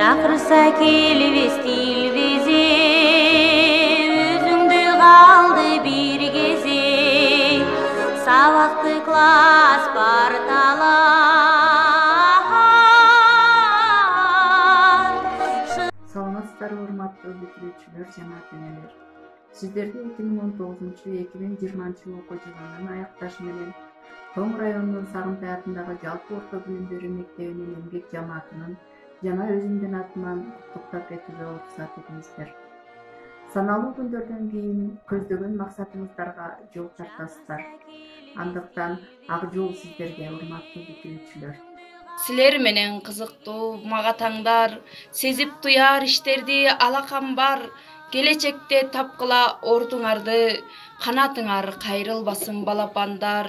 Чакырса келбес тилбезе, өзүңдү калды бир кезе, сабакты класс парталар. Саламатсыздарбы урматтуу бүтүрүүчүлөр жана күнөлөр. Сиздерге 2019-2020 окуу жылынын аякташы менен Тоң районунун Сагынтай атындагы жалпы орто билим берүү мектебинин эмгек жамаатынын жана өзүмдүн атыман куттуктап кетүүгө уруксат этиңиздер. Саналуу күндөрдөн кийин көздөгөн максатыңыздарга жол тартасыздар. Андыктан ак жол сиздерге, урматтуу бүтүрүүчүлөр. Силер менен кызыктуу мага таңдар, сезип туяр иштерди алакам бар. Келечекте тапкыла ордуңарды, канатыңар кайрылбасын балапандар.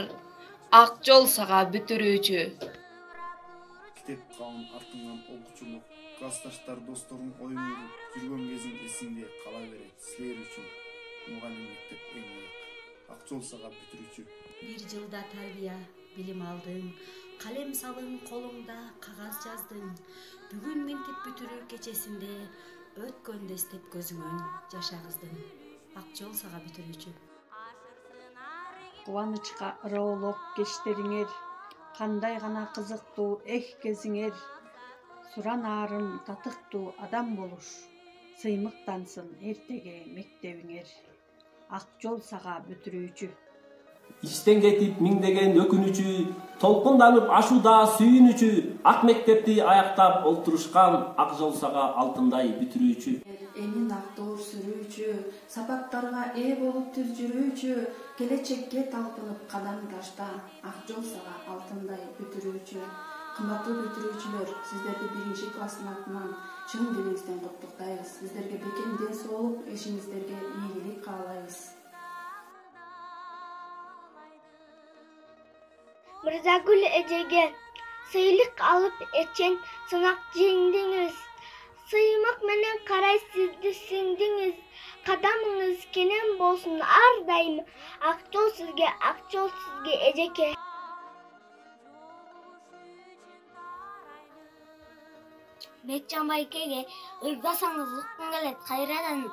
Ак жол сага бүтүрүүчү. Китеп калын артыңан окуучулук, классташтар досторуң оюңду жүргөн кезиң эсиңде кала берет. Силер үчүн мугалим мектеп эң ыйык. Ак жол сага бүтүрүүчү. Бир жылда тарбия, билим алдың, калем салың колуңда кагаз жаздың. Бүгүн мектеп бүтүрүү кечесинде өткөндө эстеп көзүңөн жашагыздың. Ак жол сага бүтүрүүчү. Кубанычка ыроолоп кечтериңер, кандай гана кызыктуу кезиңер. Суранарын татыктуу адам болуш, сыймыктансын эртеге мектебиңер. Ак жол сага бүтүрүүчү. Иштен кетип миңдеген өкүнүчү, толкунданып ашууда сүйүнүчү, ак мектепти аяктап олтурушкан ак жол сага алтындай бүтүрүүчү. Энин актоор сүрүүчү, сапаттарга ээ болуп түз жүрүүчү, келечекке талпынып кадам ташта, ак жол сага алтындай бүтүрүүчү. Кымбаттуу бүтүрүүчүлөр, сиздерди 1 класстын атынан чын дилибизден куттуктайбыз. Сиздерге бекем ден соолук, ишиңиздерге ийгилик каалайбыз. Мырзагүл эжеге сыйлык алып эчен сынак жеңдиңиз. Сыймык менен карай сизди сиңдиңиз. Кадамыңыз кенен болсун ар дайым. Ак жол сизге эжеке. Бекжан байкеге ырдасаңыз уккун келет кайрадан.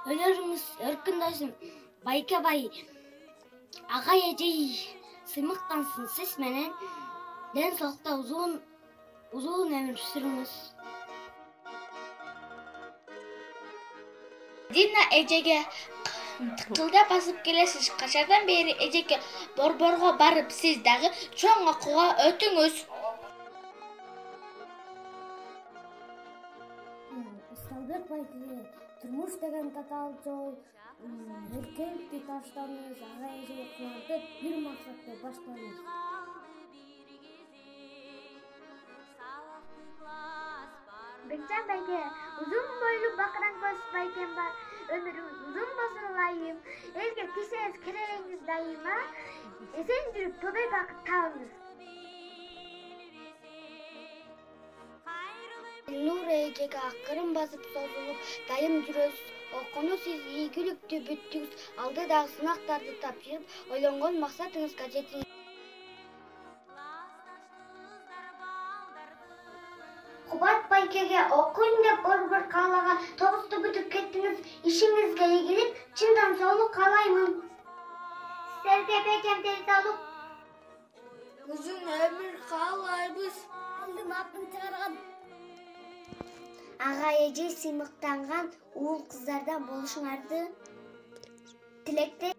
Өлөрүңүз өркүндөсүн байке бай. Ага эжей сыймыктансын сиз менен. Ден соолукта узун өмүр сүрүңүз. Дина эжеге тыкылдап басып келесиз. Качардан бери эжеке борборго барып сиз дагы чоң окууга өтүңүз. Ысталбек байкеге турмуш деген татаал жол. Эркекти таштаңыз, ага эжеге кубантып бир максатты баштаңыз. Бекжан байке, узун бойлуу бакыран көз байкем бар. Өмүрүңүз узун болсун ылайым. Элге тийсеңиз керегиңиз дайыма. Эсен жүрүп тодай бакыт табыңыз. Нур эжеге акырын басып созулуп, дайым жүрөсүз. Окууну сиз ийгиликтүү бүттүңүз. Алдыдагы сынактарды тапшырып, ойлонгон максатыңызга жетиңиз. Кубат байкеге окуйм деп борбор каалаган 9-ту бүтүп кеттиңиз. Ишиңизге ийгилик, чындан соолук каалаймын. Силерге бекем ден соолук, узун өмүр каалайбыз. Алдын атын чыгарган ага эже сыймыктанган уул кыздардан болушуңарды тилектейм.